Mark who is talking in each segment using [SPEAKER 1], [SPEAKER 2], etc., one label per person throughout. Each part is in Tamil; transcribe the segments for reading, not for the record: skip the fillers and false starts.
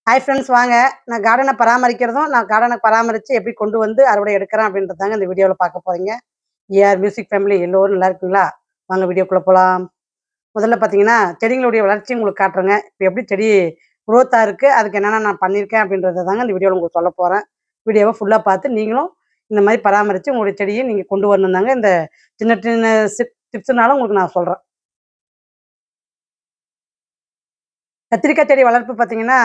[SPEAKER 1] ஹாய் ஃப்ரெண்ட்ஸ், வாங்க. நான் கார்டனை பராமரிக்கிறதும், நான் கார்டனை பராமரித்து எப்படி கொண்டு வந்து அறுவடை எடுக்கிறேன் அப்படின்றதாங்க இந்த வீடியோவில் பார்க்க போகிறீங்க. ஏஆர் மியூசிக் ஃபேமிலி எல்லோரும் நல்லா இருக்குங்களா? வாங்க வீடியோக்குள்ளே போகலாம். முதல்ல பார்த்தீங்கன்னா, செடிங்களுடைய வளர்ச்சி உங்களுக்கு காட்டுறேங்க. இப்போ எப்படி செடி குரோத்தாக இருக்குது, அதுக்கு என்னென்ன நான் பண்ணியிருக்கேன் அப்படின்றத தாங்க இந்த வீடியோவில் உங்களுக்கு சொல்ல போகிறேன். வீடியோவை ஃபுல்லாக பார்த்து நீங்களும் இந்த மாதிரி பராமரித்து உங்களுடைய செடியை நீங்கள் கொண்டு வரணும் தாங்க இந்த சின்ன சின்ன டிப்ஸ்னாலும் உங்களுக்கு நான் சொல்கிறேன். கத்திரிக்காய் செடி வளர்ப்பு பார்த்தீங்கன்னா,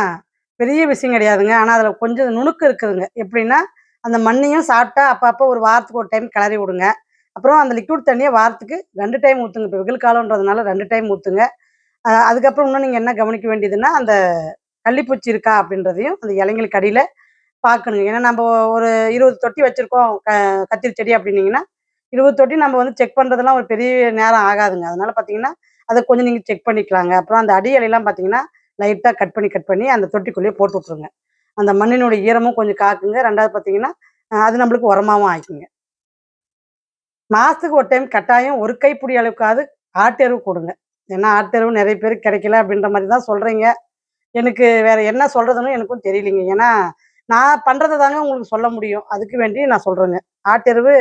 [SPEAKER 1] பெரிய விஷயம் கிடையாதுங்க. ஆனா, அதில கொஞ்சம் நுணுக்கு இருக்குதுங்க. எப்படின்னா, அந்த மண்ணையும் சாப்பிட்டா அப்பப்போ ஒரு வாரத்துக்கு ஒரு டைம் கிளறி விடுங்க. அப்புறம் அந்த லிக்விட் தண்ணிய வாரத்துக்கு 2 டைம் ஊத்துங்க. இப்ப வெயில் காலம்ன்றதுனால 2 டைம் ஊத்துங்க. அதுக்கப்புறம் இன்னும் நீங்க என்ன கவனிக்க வேண்டியதுன்னா, அந்த கள்ளிப்பூச்சி இருக்கா அப்படின்றதையும் அந்த இலைங்களுக்கு அடியில பார்க்கணுங்க. ஏன்னா, நம்ப ஒரு 20 தொட்டி வச்சிருக்கோம் கத்திரி செடி அப்படின்னீங்கன்னா, 20 தொட்டி நம்ம வந்து செக் பண்றதெல்லாம் ஒரு பெரிய நேரம் ஆகாதுங்க. அதனால பார்த்தீங்கன்னா, அத கொஞ்சம் நீங்க செக் பண்ணிக்கலாங்க. அப்புறம் அந்த அடி இலையெல்லாம் பார்த்தீங்கன்னா, லைட்டா கட் பண்ணி அந்த தொட்டிக்குள்ளேயே போட்டு விட்டுருங்க. அந்த மண்ணினுடைய ஈரமும் கொஞ்சம் காக்குங்க. 2வது பார்த்தீங்கன்னா, அது நம்மளுக்கு உரமாவும் ஆயிக்குங்க. மாசத்துக்கு ஒரு டைம் கட்டாயம் ஒரு கைப்பிடி அளவுக்காவது ஆட்டெரு கொடுங்க. ஏன்னா, ஆட்டெருவு நெறைய பேருக்கு கிடைக்கல அப்படின்ற மாரி தான் சொல்றீங்க. எனக்கு வேற என்ன சொல்றதுன்னு எனக்கும் தெரியலைங்க. ஏன்னா, நான் பண்றத தாங்க உங்களுக்கு சொல்ல முடியும். அதுக்கு வேண்டி நான் சொல்றேங்க. ஆட்டெருவு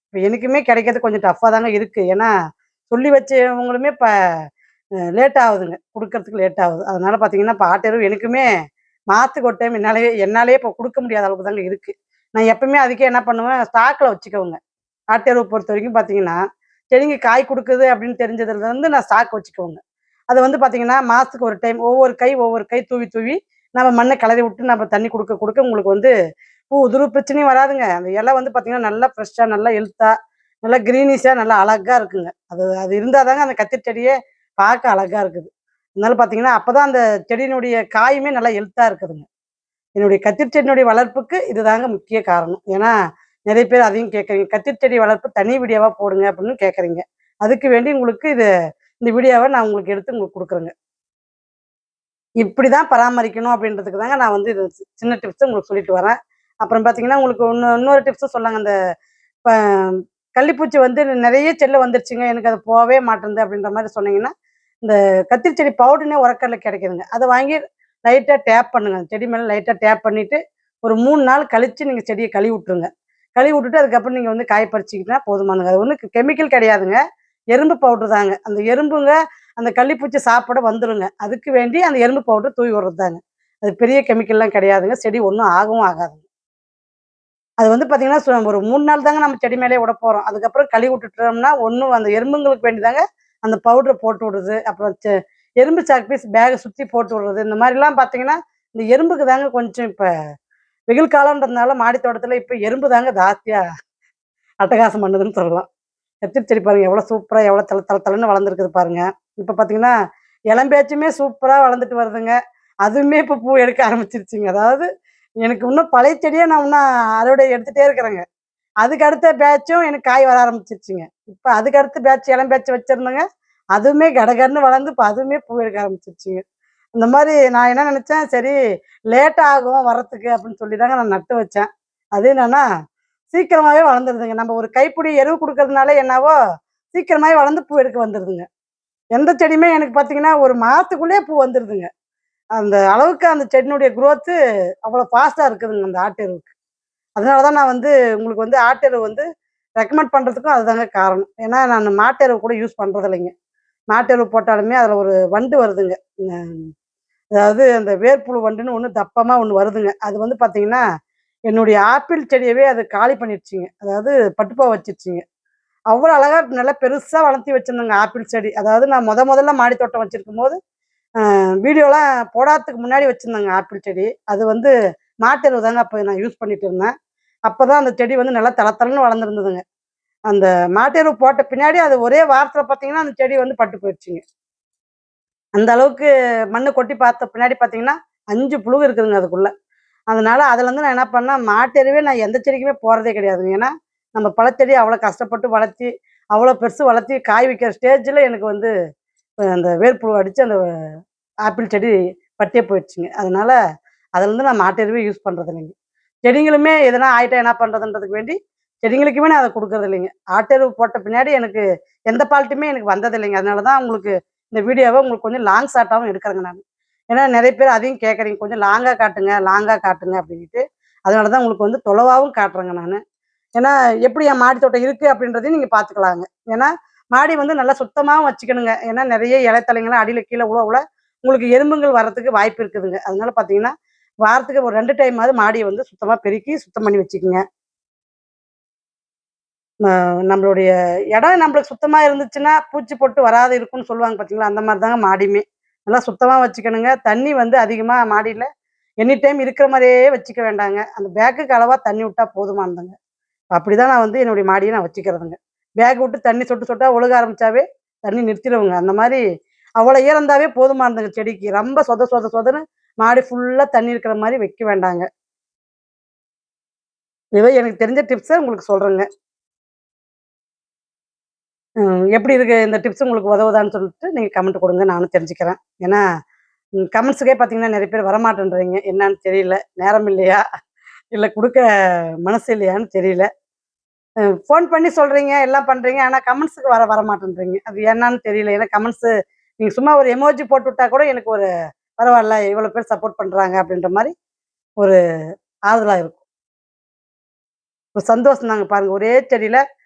[SPEAKER 1] இப்ப எனக்குமே கிடைக்கிறது கொஞ்சம் டஃப்பா தாங்க இருக்கு. ஏன்னா, சொல்லி வச்சவங்களுமே இப்ப லேட் ஆகுதுங்க. குடுக்கறதுக்கு லேட் ஆகுது. அதனால பார்த்தீங்கன்னா, இப்ப ஆட்டெருவு எனக்குமே மாசத்துக்கு ஒரு டைம் என்னாலயே இப்போ குடுக்க முடியாத அளவுக்கு தாங்க இருக்கு. நான் எப்பவுமே அதுக்கே என்ன பண்ணுவேன், ஸ்டாக்ல வச்சுக்குவேங்க. ஆட்டெருவ பொறுத்தவரைக்கும் பார்த்தீங்கன்னா, செடிங்க காய் குடுக்குது அப்படின்னு தெரிஞ்சதுலருந்து நான் ஸ்டாக் வச்சுக்குவேங்க. அது வந்து பார்த்தீங்கன்னா, மாசத்துக்கு ஒரு டைம் ஒவ்வொரு கை தூவி தூவி நம்ம மண்ண கிளறி விட்டு நம்ம தண்ணி குடுக்க குடுக்க உங்களுக்கு வந்து பூ உதிர்வு பிரச்சனையும் வராதுங்க. அந்த இலை வந்து பார்த்தீங்கன்னா, நல்லா ஃப்ரெஷ்ஷா, நல்லா ஹெல்த்தா, நல்லா கிரீனிஷா நல்லா அழகா இருக்குங்க. அது அது இருந்தா தாங்க அந்த கத்திரி செடியே பார்க்க அழகா இருக்குது. அதனால பார்த்தீங்கன்னா, அப்பதான் அந்த செடியினுடைய காயுமே நல்லா ஹெல்த்தா இருக்குதுங்க. என்னுடைய கத்திரி செடியினுடைய வளர்ப்புக்கு இதுதாங்க முக்கிய காரணம். ஏன்னா, நெறைய பேர் அதையும் கேட்குறீங்க. கத்திரி செடி வளர்ப்பு தனி வீடியோவா போடுங்க அப்படின்னு கேட்குறீங்க. அதுக்கு வேண்டி உங்களுக்கு இந்த வீடியோவ நான் உங்களுக்கு எடுத்து உங்களுக்கு குடுக்குறேங்க. இப்படிதான் பராமரிக்கணும் அப்படின்றதுக்கு தாங்க நான் வந்து இது சின்ன டிப்ஸ் உங்களுக்கு சொல்லிட்டு வரேன். அப்புறம் பார்த்தீங்கன்னா, உங்களுக்கு இன்னொரு டிப்ஸும் சொல்லாங்க. அந்த ப கள்ளிப்பூச்சி வந்து நெறைய செல்ல வந்துருச்சுங்க. எனக்கு அது போவே மாட்டேன்து அப்படின்ற மாரி சொன்னீங்கன்னா, இந்த கத்திரி செடி பவுடர்னே உரக்கடையில கிடைக்குதுங்க. அத வாங்கி லைட்டா டேப் பண்ணுங்க. அந்த செடி மேல லைட்டா டேப் பண்ணிட்டு, ஒரு 3 நாள் கழிச்சு நீங்க செடிய கழுவி விட்டுருங்க. கழுவி விட்டுட்டு அதுக்கப்புறம் நீங்க வந்து காய பறிச்சுக்கிட்டா போதுமானது. அது ஒண்ணும் கெமிக்கல் கிடையாதுங்க. எறும்பு பவுடர் தாங்க. அந்த எறும்புங்க அந்த கள்ளிப்பூச்சி சாப்பிட வந்துருங்க. அதுக்கு வேண்டி அந்த எறும்பு பவுடர் தூவி விடுறது தாங்க. அது பெரிய கெமிக்கல்லாம் கிடையாதுங்க. செடி ஒண்ணும் ஆகவும் ஆகாதுங்க. அது வந்து பார்த்தீங்கன்னா, ஒரு 3 நாள் தாங்க நம்ம செடி மேலயே விடப்போறோம். அதுக்கப்புறம் கழுவி விட்டுட்டோம்னா, ஒண்ணும் அந்த எறும்புங்களுக்கு வேண்டி தாங்க அந்த பவுடர போட்டு விடுறது. அப்புறம் எறும்பு சாக் பீஸ் பேக சுத்தி போட்டு விடுறது. இந்த மாரிலாம் பார்த்தீங்கன்னா, இந்த எறும்புக்கு தாங்க கொஞ்சம் இப்ப வெயில் காலம்ன்றதுனால மாடி தோட்டத்துல இப்ப எறும்பு தாங்க ஜாஸ்தியா அட்டகாசம் பண்ணுதுன்னு சொல்லலாம். கத்திரி செடி பாருங்க எவ்வளோ சூப்பரா எவ்வளோ தள தள தளன்னு வளர்ந்துருக்குது பாருங்க. இப்ப பார்த்தீங்கன்னா, இளம்பேச்சுமே சூப்பரா வளர்ந்துட்டு வருதுங்க. அதுவுமே இப்ப பூ எடுக்க ஆரம்பிச்சிருச்சுங்க. அதாவது எனக்கு இன்னும் பழைய செடியே நான் இன்னும் அறுவடை எடுத்துட்டே இருக்கிறேங்க. அதுக்கு அடுத்த பேட்சும் எனக்கு காய் வர ஆரம்பிச்சிருச்சுங்க. இப்ப அதுக்கு அடுத்த பேட்ச் இளம் பேட்ச் வச்சிருந்தேங்க. அதுவுமே கடகடன்னு வளர்ந்து இப்ப அதுவுமே பூ எடுக்க ஆரம்பிச்சிருச்சுங்க. இந்த மாரி நான் என்ன நெனச்சேன், சரி லேட் ஆகும் வரத்துக்கு அப்படின்னு சொல்லி தாங்க நான் நட்டு வச்சேன். அது என்னன்னா, சீக்கிரமாவே வளர்ந்துருதுங்க. நம்ம ஒரு கைப்பிடி எருவு குடுக்கறதுனால என்னவோ, சீக்கிரமாவே வளர்ந்து பூ எடுக்க வந்துருதுங்க. எந்த செடியுமே எனக்கு பார்த்தீங்கன்னா, ஒரு மாசத்துக்குள்ளயே பூ வந்துருதுங்க. அந்த அளவுக்கு அந்த செடியினுடைய குரோத்து அவ்வளோ ஃபாஸ்ட்டா இருக்குதுங்க அந்த ஆட்டு எருவுக்கு. அதனால தான் நான் வந்து உங்களுக்கு வந்து ஆட்டு எருவு வந்து ரெக்கமெண்ட் பண்றதுக்கும் அதுதாங்க காரணம். ஏன்னா, நான் மாட்டு எருவு கூட யூஸ் பண்றது இல்லைங்க. மாட்டு எருவு போட்டாலுமே அதில ஒரு வண்டு வருதுங்க. அதாவது அந்த வேர்ப்புழு வண்டுன்னு ஒண்ணு தப்பமா ஒண்ணு வருதுங்க. அது வந்து பார்த்தீங்கன்னா, என்னுடைய ஆப்பிள் செடியவே அது காலி பண்ணிடுச்சுங்க. அதாவது பட்டுப்போக வச்சுருச்சுங்க. அவ்வளோ அழகா நல்லா பெருசா வளர்த்தி வச்சிருந்தேங்க ஆப்பிள் செடி. அதாவது நான் மொதல்ல மாடி தோட்டம் வச்சிருக்கும்போது, வீடியோலாம் போடாததுக்கு முன்னாடி வச்சிருந்தேங்க ஆப்பிள் செடி. அது வந்து மாட்டு எருவு தாங்க அப்ப நான் யூஸ் பண்ணிட்டு இருந்தேன். அப்பதான் அந்த செடி வந்து நல்லா தளதளன்னு வளர்ந்துருந்ததுங்க. அந்த மாட்டு எருவு போட்ட பின்னாடி அது ஒரே வாரத்தில பார்த்தீங்கன்னா, அந்த செடி வந்து பட்டு போயிடுச்சுங்க. அந்த அளவுக்கு மண்ணு கொட்டி பார்த்த பின்னாடி பார்த்தீங்கன்னா, 5 புழுகு இருக்குதுங்க அதுக்குள்ள. அதனால அதுலருந்து நான் என்ன பண்ணேன், மாட்டு எருவே நான் எந்த செடிக்குமே போடுறதே கிடையாதுங்க. ஏன்னா, நம்ம பழச்செடி அவ்வளோ கஷ்டப்பட்டு வளர்த்தி, அவ்வளோ பெருசு வளர்த்தி காய் வைக்கிற ஸ்டேஜ்ல எனக்கு வந்து அந்த வேர்ப்புழு அடிச்சு அந்த ஆப்பிள் செடி பட்டே போயிடுச்சுங்க. அதனால அதுலருந்து நான் மாட்டு எருவே யூஸ் பண்றது இல்லைங்க. செடிங்களுமே எதனா ஆயிட்டா என்ன பண்றதுன்றதுக்கு வேண்டி, செடிங்களுக்குமே நான் அத குடுக்குறது இல்லைங்க. ஆட்டு எருவு போட்ட பின்னாடி எனக்கு எந்த ஃபால்ட்டுமே எனக்கு வந்ததில்லைங்க. அதனால தான் உங்களுக்கு இந்த வீடியோவ உங்களுக்கு கொஞ்சம் லாங் ஷார்ட்டாவும் எடுக்கிறேங்க நானு. ஏன்னா நெறைய பேர் அதையும் கேட்குறீங்க. கொஞ்சம் லாங்கா காட்டுங்க, லாங்கா காட்டுங்க அப்படின்ட்டு. அதனால தான் உங்களுக்கு வந்து தொலைவாவும் காட்டுறேங்க நானு. ஏன்னா, எப்படி என் மாடி தோட்டம் இருக்கு அப்படின்றதையும் நீங்க பார்த்துக்கலாங்க. ஏன்னா, மாடி வந்து நல்லா சுத்தமாவும் வச்சுக்கணுங்க. ஏன்னா நெறைய இலைத்தழைங்கலாம் அடியில கீழ உழ உழ உங்களுக்கு எறும்புகள் வர்றதுக்கு வாய்ப்பு இருக்குதுங்க. அதனால பார்த்தீங்கன்னா, வாரத்துக்கு ஒரு 2 டைமாவது மாடிய வந்து சுத்தமா பெருக்கி, சுத்தம் பண்ணி வச்சுக்கங்க. அ நம்மளுடைய இடம் நம்மளுக்கு சுத்தமா இருந்துச்சுன்னா, பூச்சி பொட்டு வராத இருக்கும்னு சொல்லுவாங்க பார்த்தீங்களா? அந்த மாரி தாங்க மாடியுமே. நல்லா சுத்தமா வச்சுக்கணுங்க. தண்ணி வந்து அதிகமா மாடியில எனி டைம் இருக்கிற மாரியே வச்சுக்க வேண்டாங்க. அந்த பேக்குக்கு அளவா தண்ணி விட்டா போதுமானதுங்க. அப்படிதான் நான் வந்து என்னுடைய மாடிய நான் வச்சுக்கிறதுங்க. பேக் விட்டு தண்ணி சொட்டு சொட்டா ஒழுக ஆரம்பிச்சாவே, தண்ணி நிறுத்திருவேங்க. அந்த மாரி அவ்வளோ ஈரம் இருந்தாவே போதுமானதுங்க செடிக்கு. ரொம்ப சொத சொத சொதன்னு மாடி ஃபுல்லா தண்ணி இருக்கிற மாரி வைக்க வேண்டாங்க. ஏதோ எனக்கு தெரிஞ்ச டிப்ஸ உங்களுக்கு சொல்றேங்க. எப்படி இருக்கு இந்த டிப்ஸ் உங்களுக்கு உதவுதான்னு சொல்லிட்டு நீங்க கமெண்ட் குடுங்க. நானும் தெரிஞ்சுக்கிறேன். ஏன்னா, கமெண்ட்ஸுக்கே பார்த்தீங்கன்னா நெறைய பேர் வரமாட்டேன்றீங்க. என்னான்னு தெரியல. நேரம் இல்லையா? இல்ல குடுக்க மனசு இல்லையான்னு தெரியல. ஃபோன் பண்ணி சொல்றீங்க, எல்லாம் பண்றீங்க. ஆனா கமெண்ட்ஸுக்கு வரமாட்டேன்றீங்க. அது என்னான்னு தெரியல. ஏன்னா கமெண்ட்ஸு நீங்க சும்மா ஒரு எமோஜி போட்டு விட்டா கூட எனக்கு ஒரு பரவால்ல, இவ்வளோ பேர் சப்போர்ட் பண்றாங்க அப்படின்ற மாரி ஒரு ஆறுதலா இருக்கும். ஒரு சந்தோஷம் தாங்க பாருங்க. ஒரே செடியில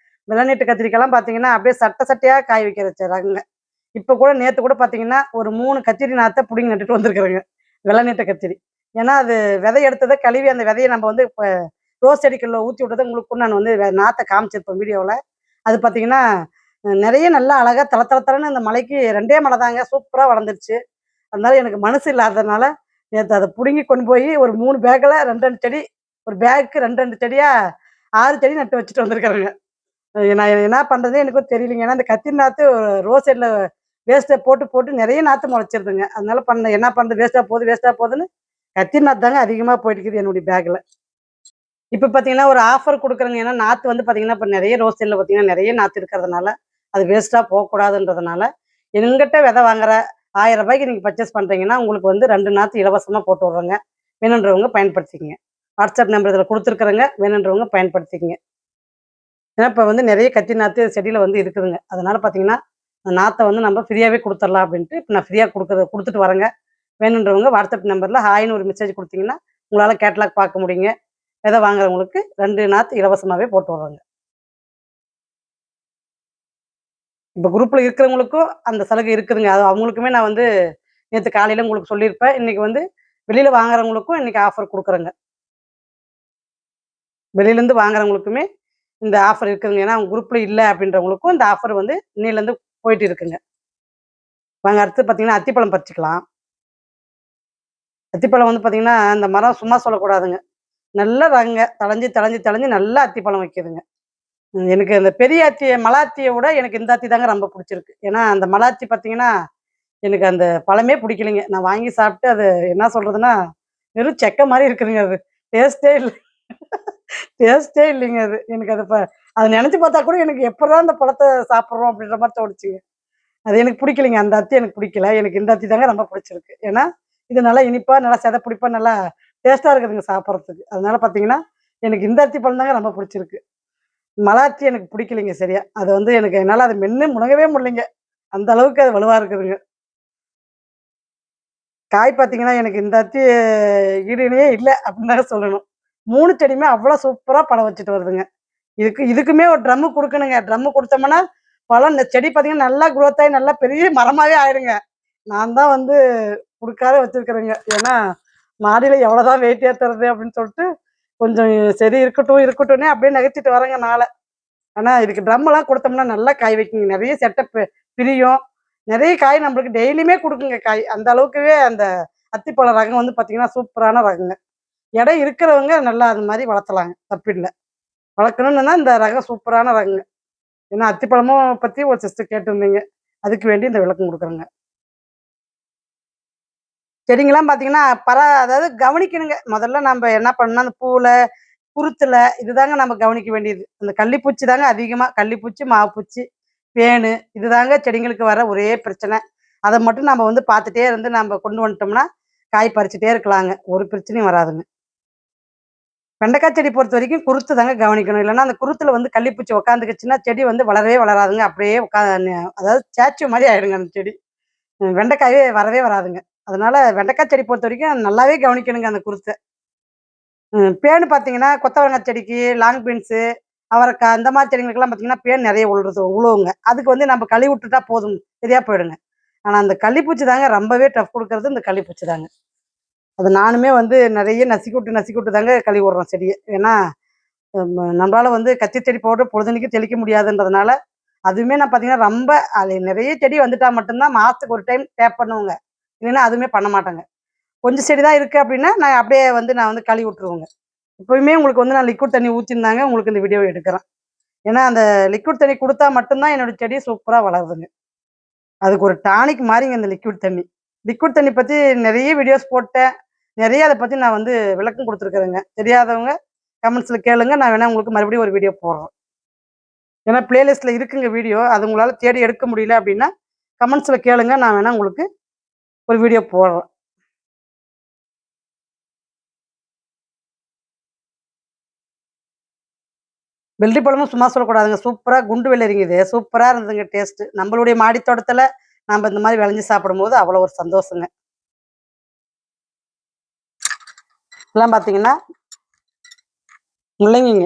[SPEAKER 1] வெள்ளநீட்டு கத்திரிக்காய்லாம் பார்த்தீங்கன்னா, அப்படியே சட்ட சட்டையா காய் வைக்கிற ரகங்க. இப்ப கூட நேத்து கூட பார்த்தீங்கன்னா, ஒரு 3 கத்திரி நாத்த புடுங்கி நட்டுட்டு வந்திருக்கிறேங்க. வெள்ளநீட்ட கத்திரி. ஏன்னா, அது விதை எடுத்தத கழுவி அந்த விதைய நம்ம வந்து இப்ப ரோஸ் செடிகள்ல ஊத்தி விட்டத உங்களுக்கு கூட நான் வந்து நாத்த காமிச்சிருப்பேன் வீடியோல. அது பார்த்தீங்கன்னா, நெறைய நல்லா அழகா தள தள தளன்னு இந்த மழைக்கு 2டே மழை தாங்க. சூப்பரா வளர்ந்துருச்சு. அதனால எனக்கு மனசு இல்லாததுனால, நேத்து அத புடுங்கி கொண்டு போயி ஒரு 3 பேக்குல 2, 2 செடி, ஒரு பேக்குக்கு 2, 2 செடியா 6 செடி நட்டு வச்சுட்டு வந்திருக்கிறேங்க. நான் என்ன பண்றதுன்னே எனக்கும் தெரியலைங்க. ஏன்னா, இந்த கத்திரி நாத்து ரோஸ் செடில வேஸ்ட்டா போட்டு, போட்டு நெறைய நாத்து மொளச்சிருதுங்க. அதனால என்ன பண்றது வேஸ்ட்டா போகுது, வேஸ்ட்டா போகுதுன்னு கத்திரி நாத்து தாங்க அதிகமா போயிட்டுருக்குது என்னுடைய பேக்ல. இப்ப பார்த்தீங்கன்னா, ஒரு ஆஃபர் குடுக்குறேங்க. ஏன்னா, நாத்து வந்து பார்த்தீங்கன்னா, இப்ப நெறைய ரோஸ் செடில பார்த்தீங்கன்னா, நெறைய நாத்து இருக்கிறதுனால, அது வேஸ்ட்டா போக்கூடாதுன்றதுனால, என்கிட்ட விதை வாங்குற ரூ. 1000க்கு நீங்க பர்ச்சேஸ் பண்றீங்கன்னா, உங்களுக்கு வந்து 2 நாத்து இலவசமா போட்டு விடுறேங்க. வேணுன்றவங்க பயன்படுத்திக்கங்க. வாட்ஸ்அப் நம்பர் இதில குடுத்துருக்குறேங்க. வேணுன்றவங்க பயன்படுத்திக்கங்க. ஏன்னா, இப்ப வந்து நெறைய கத்திரி நாத்து செடியில வந்து இருக்குதுங்க. அதனால பார்த்தீங்கன்னா, அந்த நாத்த வந்து நம்ம ஃப்ரீயாவே குடுத்துரலாம் அப்படின்ட்டு, இப்ப நான் ஃப்ரீயா குடுத்துட்டு வரேங்க. வேணுன்றவங்க வாட்ஸ்அப் நம்பர்ல ஹாய்ன்னு ஒரு மெசேஜ் குடுத்தீங்கன்னா, உங்களால கேட்லாக் பார்க்க முடியுங்க. விதை வாங்குறவங்களுக்கு 2 நாத்து இலவசமாவே போட்டு விடுறோங்க. இப்ப குரூப்ல இருக்கிறவங்களுக்கும் அந்த சலுகை இருக்குதுங்க. அது அவங்களுக்குமே நான் வந்து நேத்து காலையில உங்களுக்கு சொல்லியிருப்பேன். இன்னைக்கு வந்து வெளியில வாங்குறவங்களுக்கும் இன்னைக்கு ஆஃபர் குடுக்குறேங்க. வெளியிலேருந்து வாங்குறவங்களுக்குமே இந்த ஆஃபர் இருக்குதுங்க. ஏன்னா, அவங்க குரூப்ல இல்ல அப்படின்றவங்களுக்கும் இந்த ஆஃபர் வந்து இன்னையிலேருந்து போயிட்டு இருக்குங்க. வாங்க அடுத்து பார்த்தீங்கன்னா, அத்திப்பழம் பறிச்சுக்கலாம். அத்திப்பழம் வந்து பார்த்தீங்கன்னா, இந்த மரம் சும்மா சொல்லக்கூடாதுங்க. நல்ல ரகங்க. தளஞ்சு, தளஞ்சு, தளஞ்சு நல்லா அத்திப்பழம் வைக்குதுங்க. எனக்கு அந்த பெரிய அத்திய மலாத்திய விட எனக்கு இந்த அத்தி தாங்க ரொம்ப புடிச்சிருக்கு. ஏன்னா, அந்த மலாத்தி பார்த்தீங்கன்னா, எனக்கு அந்த பழமே புடிக்கலைங்க. நான் வாங்கி சாப்பிட்டு அது என்ன சொல்றதுன்னா, வெறும் செக்க மாரி இருக்குதுங்க அது. டேஸ்ட்டே இல்ல. டேஸ்ட்டே இல்லைங்க அது. எனக்கு அத நெனச்சு பார்த்தா கூட எனக்கு எப்புட்றா இந்த பழத்த சாப்பிடுறோம் அப்படின்ற மாரி தோணுச்சுங்க. அது எனக்கு பிடிக்கலைங்க. அந்த அத்தி எனக்கு பிடிக்கல. எனக்கு இந்த அத்தி தாங்க ரொம்ப பிடிச்சிருக்கு. ஏன்னா, இது நல்லா இனிப்பா, நல்லா புளிப்பா, நல்லா டேஸ்ட்டா இருக்குதுங்க சாப்பிடுறதுக்கு. அதனால பார்த்தீங்கன்னா, எனக்கு இந்த அத்தி பழம் தாங்க ரொம்ப பிடிச்சிருக்கு. மலாத்தி எனக்கு பிடிக்கலைங்க சரியா. அது வந்து எனக்கு என்னால அத மென்னு முழுங்கவே முடியலைங்க. அந்த அளவுக்கு அது வலுவா இருக்குதுங்க. காய் பார்த்தீங்கன்னா, எனக்கு இந்த அத்தி ஈடு இணையே இல்ல அப்படின்னு தாங்க சொல்லணும். 3 செடியுமே அவ்வளோ சூப்பரா பழம் வச்சுட்டு வருதுங்க. இதுக்குமே ஒரு ட்ரம்மு குடுக்கணுங்க. ட்ரம்மு குடுத்தோம்னா, பழம் இந்த செடி பார்த்தீங்கன்னா, நல்லா குரோத் ஆயி நல்லா பெரிய மரமாவே ஆயிருங்க. நான் தான் வந்து குடுக்காத வச்சிருக்கிறேங்க. ஏன்னா, மாடியில எவ்வளோதான் வெயிட் ஏத்துறது அப்படின்னு சொல்லிட்டு, கொஞ்சம் சரி இருக்கட்டும், இருக்கட்டும்னே அப்படியே நகர்த்திட்டு வரேங்க நாள. ஆனா, இதுக்கு ட்ரம்மெல்லாம் குடுத்தோம்னா நல்லா காய் வைக்குங்க. நெறைய பிரியும். நெறைய காய் நம்மளுக்கு டெய்லியுமே குடுக்குங்க காய். அந்த அளவுக்குவே அந்த அத்திப்பழ ரகம் வந்து பார்த்தீங்கன்னா, சூப்பரான ரகங்க. இடம் இருக்கிறவங்க நல்லா அது மாரி வளர்த்தலாங்க. தப்பில்ல. வளர்க்கணும்னுனா இந்த ரகம் சூப்பரான ரகங்க. ஏன்னா, அத்திப்பழமும் பத்தி ஒரு சிஸ்டர் கேட்டிருந்தீங்க. அதுக்கு வேண்டி இந்த விளக்கம் குடுக்குறேங்க. செடிங்கலாம் பார்த்தீங்கன்னா, அதாவது கவனிக்கணுங்க. முதல்ல நம்ப என்ன பண்ணணும்னா, அந்த பூவுல, குருத்துல இதுதாங்க நம்ம கவனிக்க வேண்டியது. அந்த கள்ளிப்பூச்சி தாங்க அதிகமா கள்ளிப்பூச்சி, மாவுப்பூச்சி, பேனு இதுதாங்க செடிங்களுக்கு வர ஒரே பிரச்சனை. அத மட்டும் நம்ம வந்து பார்த்துட்டே இருந்து நம்ப கொண்டு வந்துட்டோம்னா, காய் பறிச்சுட்டே இருக்கலாங்க. ஒரு பிரச்சனையும் வராதுங்க. வெண்டைக்காய் செடி பொறுத்தவரைக்கும் குருத்து தாங்க கவனிக்கணும். இல்லன்னா அந்த குருத்துல வந்து கள்ளிப்பூச்சி உட்காந்துக்குச்சுன்னா, செடி வந்து வளரவே வளராதுங்க. அப்படியே அதாவது ஸ்டாச்சு மாரி ஆயிடுங்க அந்த செடி. வெண்டைக்காயே வரவே வராதுங்க. அதனால வெண்டைக்காய் செடி பொறுத்த வரைக்கும் நல்லாவே கவனிக்கணுங்க அந்த குருத்தை. பேனு பார்த்தீங்கன்னா, கொத்தவரங்காய் செடிக்கு, லாங் பீன்ஸு, அவரைக்காய் இந்த மாரி செடிங்களுக்கெல்லாம் பார்த்தீங்கன்னா, பேன் நெறைய உழுவுங்க. அதுக்கு வந்து நம்ம கழுவி விட்டுட்டா போதும். சரியா போயிடுங்க. ஆனா, அந்த கள்ளிப்பூச்சி தாங்க ரொம்பவே டஃப் குடுக்குறது இந்த கள்ளிப்பூச்சி தாங்க. அது நானுமே வந்து நெறைய நசுக்கி விட்டு தாங்க கழுவி விடுறோம் செடிய. ஏன்னா, நம்பளால வந்து கத்தி செடி பவுடர் பொழுதன்னைக்கும் தெளிக்க முடியாதுன்றதுனால, அதுவுமே நான் பார்த்தீங்கன்னா, ரொம்ப அது நெறைய செடி வந்துட்டா மட்டும் தான் மாசத்துக்கு ஒரு டைம் டேப் பண்ணுவேங்க. இல்லைன்னா அதுவுமே பண்ண மாட்டேங்க. கொஞ்சம் செடி தான் இருக்கு அப்படின்னா, நான் அப்படியே வந்து நான் வந்து கழுவி விட்டுருவேங்க. இப்பயுமே உங்களுக்கு வந்து நான் லிக்விட் தண்ணி ஊத்தின்னு உங்களுக்கு இந்த வீடியோ எடுக்கிறேன். ஏன்னா, அந்த லிக்விட் தண்ணி குடுத்தா மட்டும் தான் என்னோட செடி சூப்பரா வளருதுங்க. அதுக்கு ஒரு டானிக் மாரிங்க இந்த லிக்விட் தண்ணி. லிக்விட் தண்ணி பத்தி நெறைய வீடியோஸ் போட்டேன். நெறைய அத பத்தி நான் வந்து விளக்கம் குடுத்துருக்கிறேங்க. தெரியாதவங்க கமெண்ட்ஸ்ல கேளுங்க. நான் வேணா உங்களுக்கு மறுபடியும் ஒரு வீடியோ போடுறேன். ஏன்னா பிளேலிஸ்ட்ல இருக்குங்க வீடியோ. அது உங்களால தேடி எடுக்க முடியல அப்டின்னா, கமெண்ட்ஸ்ல கேளுங்க. நான் வேணா உங்களுக்கு ஒரு வீடியோ போடுறேன். வெள்ளரி பழமும் சும்மா சொல்லக்கூடாதுங்க. சூப்பரா குண்டு வெள்ளரிங்க இது. சூப்பரா இருந்ததுங்க டேஸ்ட்டு. நம்மளுடைய மாடி தோட்டத்துல நம்ப இந்த மாரி விளைஞ்சு சாப்பிடும்போது அவ்வளோ ஒரு சந்தோஷங்க. இதெல்லாம் பார்த்தீங்கன்னா, முள்ளங்கிங்க.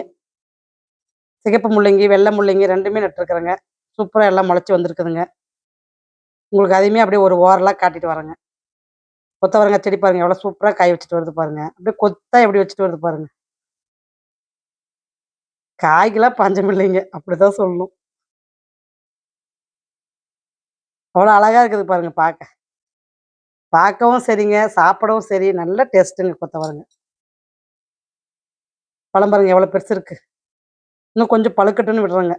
[SPEAKER 1] சிகப்பு முள்ளங்கி, வெள்ள முள்ளங்கி 2மே நட்டுருக்கிறேங்க. சூப்பரா எல்லாம் முளைச்சு வந்திருக்குதுங்க. உங்களுக்கு அதையுமே அப்படியே ஒரு ஓரலா காட்டிட்டு வரேங்க. கொத்தவரங்காய் செடி பாருங்க எவ்வளோ சூப்பரா காய் வச்சுட்டு வருது பாருங்க. அப்படியே கொத்தா எப்படி வச்சுட்டு வருது பாருங்க. காய்க்கெல்லாம் பஞ்சம் இல்லைங்க. அப்படிதான் சொல்லணும். அவ்வளோ அழகா இருக்குது பாருங்க பாக்க. பார்க்கவும் சரிங்க, சாப்பிடவும் சரி, நல்ல டேஸ்ட்டுங்க கொத்தவரங்க. பழம் பாருங்க எவ்வளோ பெருசு இருக்கு. இன்னும் கொஞ்சம் பழுக்கட்டுன்னு விடுறேங்க.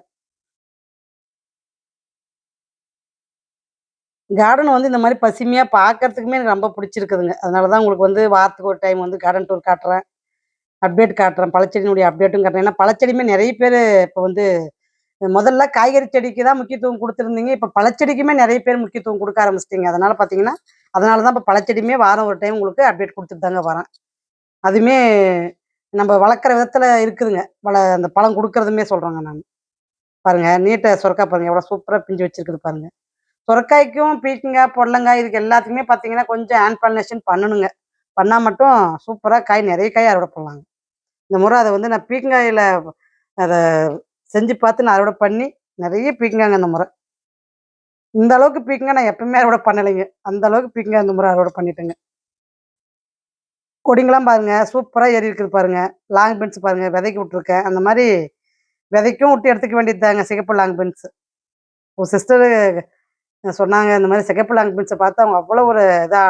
[SPEAKER 1] கார்டன் வந்து இந்த மாரி பசுமையா பார்க்கறதுக்குமே எனக்கு ரொம்ப புடிச்சிருக்குதுங்க. அதனால தான் உங்களுக்கு வந்து வாரத்துக்கு ஒரு டைம் வந்து கார்டன் டூர் காட்டுறேன். அப்டேட் காட்டுறேன். பழச்செடியினுடைய அப்டேட்டும் காட்டுறேன். ஏன்னா பழச்செடியுமே நெறைய பேரு இப்ப வந்து முதல்ல காய்கறி செடிக்கு தான் முக்கியத்துவம் குடுத்துருந்தீங்க. இப்ப பழச்செடிக்குமே நெறைய பேர் முக்கியத்துவம் குடுக்க ஆரம்பிச்சுட்டீங்க. அதனால பார்த்தீங்கன்னா, அதனால தான் இப்ப பழச்செடியுமே வாரம் ஒரு டைம் உங்களுக்கு அப்டேட் குடுத்துட்டு தாங்க வரேன். அதுவுமே நம்ப வளர்க்குற விதத்துல இருக்குதுங்க. அந்த பழம் குடுக்குறதுமே சொல்றேங்க நானு. பாருங்க நீட்ட சொரக்கா பாருங்க எவ்வளோ சூப்பரா பிஞ்சு வச்சிருக்குது பாருங்க. சொரக்காய்க்கும், பீர்க்கங்காய், பொடலங்காய் இதுக்கு எல்லாத்துக்குமே பார்த்தீங்கன்னா, கொஞ்சம் ஹேண்ட் பாலினேஷன் பண்ணணுங்க. பண்ணா மட்டும் சூப்பரா காய் நெறைய காய் அறுவடை பண்ணலாங்க. இந்த முறை அத வந்து நான் பீர்க்கங்காயில அத செஞ்சு பார்த்து நான் அறுவடை பண்ணி, நெறைய பீர்க்கங்காங்க இந்த முறை. இந்த அளவுக்கு பீர்க்கங்கா நான் எப்பவுமே அறுவடை பண்ணலைங்க. அந்த அளவுக்கு பீர்க்கங்கா இந்த முறை அறுவடை பண்ணிட்டேங்க. கொடிங்கலாம் பாருங்க, சூப்பரா ஏறி இருக்குது பாருங்க. லாங் பென்ஸ் பாருங்க, விதைக்கு விட்டுருக்கேன். அந்த மாரி விதைக்கும் விட்டு எடுத்துக்க வேண்டியது தாங்க சிகப்பு லாங் பென்ஸ். ஒரு சிஸ்டரு சொன்னாங்க, இந்த மாரி சிகப்பு லாங் பென்ஸ பார்த்து அவங்க அவ்வளோ ஒரு இதா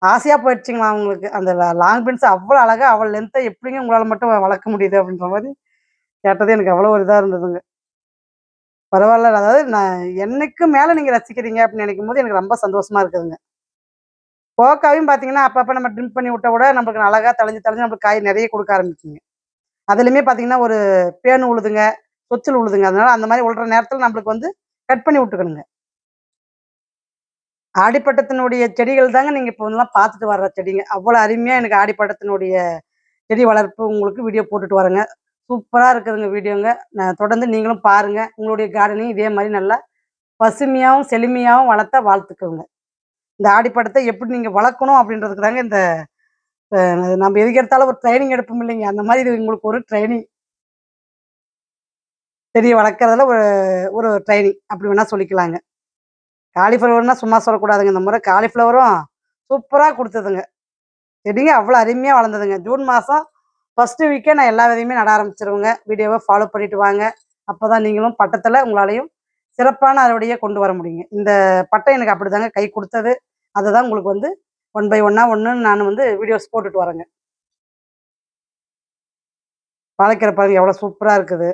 [SPEAKER 1] ஆசையா போயிடுச்சுங்களாம் அவங்களுக்கு. அந்த லாங் பென்ஸ் அவ்வளோ அழகா, அவ்வளோ லென்த்தா எப்படிங்க உங்களால மட்டும் வளர்க்க முடியுது? அப்படின்ற மாரி கேட்டது எனக்கு அவ்வளோ ஒரு இதா இருந்ததுங்க. பரவால்ல. அதாவது நான் என்னைக்கும் மேல நீங்க ரசிக்கிறீங்க அப்படின்னு நினைக்கும்போது எனக்கு ரொம்ப சந்தோஷமா இருக்குதுங்க. கோவக்காவையும் பார்த்தீங்கன்னா, அப்பப்ப நம்ம ட்ரிம் பண்ணி விட்டா கூட நம்மளுக்கு அழகா தளஞ்சு தளஞ்சு நம்மளுக்கு காய் நெறைய குடுக்க ஆரம்பிக்குங்க. அதிலயுமே பார்த்தீங்கன்னா, ஒரு பேன் உழுதுங்க, சொச்சல் உழுதுங்க. அதனால அந்த மாரி உழுற நேரத்தில நம்மளுக்கு வந்து கட் பண்ணி விட்டுக்கணுங்க. ஆடிப்பட்டத்தினுடைய செடிகள் தாங்க நீங்க இப்போலாம் பார்த்துட்டு வர்ற செடிங்க. அவ்வளோ அருமையா எனக்கு ஆடிப்பட்டத்தினுடைய செடி வளர்ப்பு உங்களுக்கு வீடியோ போட்டுட்டு வரேங்க. சூப்பரா இருக்குதுங்க வீடியோங்க. நான் தொடர்ந்து நீங்களும் பாருங்க. உங்களுடைய கார்டனையும் இதே மாரி நல்லா பசுமையாவும், செழுமையாவும் வளர்த்தா வாழ்த்துக்கள்ங்க. இந்த ஆடிப்பட்டத்த எப்படி நீங்க வளர்க்கணும் அப்படின்றதுக்கு தாங்க இந்த நம்ம எதுக்கு எடுத்தாலும் ஒரு ட்ரெய்னிங் எடுப்போம் இல்லைங்க. அந்த மாரி இது உங்களுக்கு ஒரு ட்ரெய்னிங். செடிய வளர்க்கறதுல ஒரு ஒரு ட்ரெய்னிங் அப்படி வேணா சொல்லிக்கலாங்க. காலிஃப்ளவர்னா சும்மா சொல்லக்கூடாதுங்க. இந்த முறை காலிஃப்ளவரும் சூப்பரா குடுத்ததுங்க. செடிங்க அவ்வளோ அருமையா வளர்ந்ததுங்க. ஜூன் மாசம் ஃபர்ஸ்ட்டு வீக்கே நான் எல்லா விதையுமே நட ஆரம்பிச்சுருவேங்க. வீடியோவ ஃபாலோ பண்ணிட்டு வாங்க. அப்பதான் நீங்களும் பட்டத்துல உங்களாலயும் சிறப்பான அறுவடைய கொண்டு வர முடியுங்க. இந்த பட்டம் எனக்கு அப்படிதாங்க கை குடுத்தது. அததான் உங்களுக்கு வந்து ஒன் பை ஒன்னா ஒண்ணுன்னு நான் வந்து வீடியோஸ் போட்டுட்டு வரேங்க. பாலக்கீரை பாருங்க எவ்வளோ சூப்பரா இருக்குது.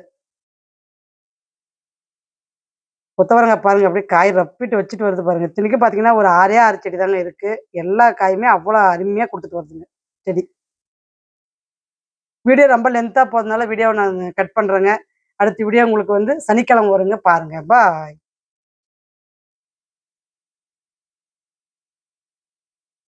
[SPEAKER 1] கொத்தவரங்காய் பாருங்க அப்படியே காய் ரப்பிட்டு வச்சுட்டு வருது பாருங்க. இத்தனைக்கும் பார்த்தீங்கன்னா, ஒரு 6ஏ 6 செடி தாங்க இருக்கு. எல்லா காயுமே அவ்வளோ அருமையா குடுத்துட்டு வருதுங்க செடி. வீடியோ ரொம்ப லென்த்தா போறதுனால வீடியோவ நான் கட் பண்றேங்க. அடுத்த வீடியோ உங்களுக்கு வந்து சனிக்கிழமை வருங்க பாருங்க. பாய்.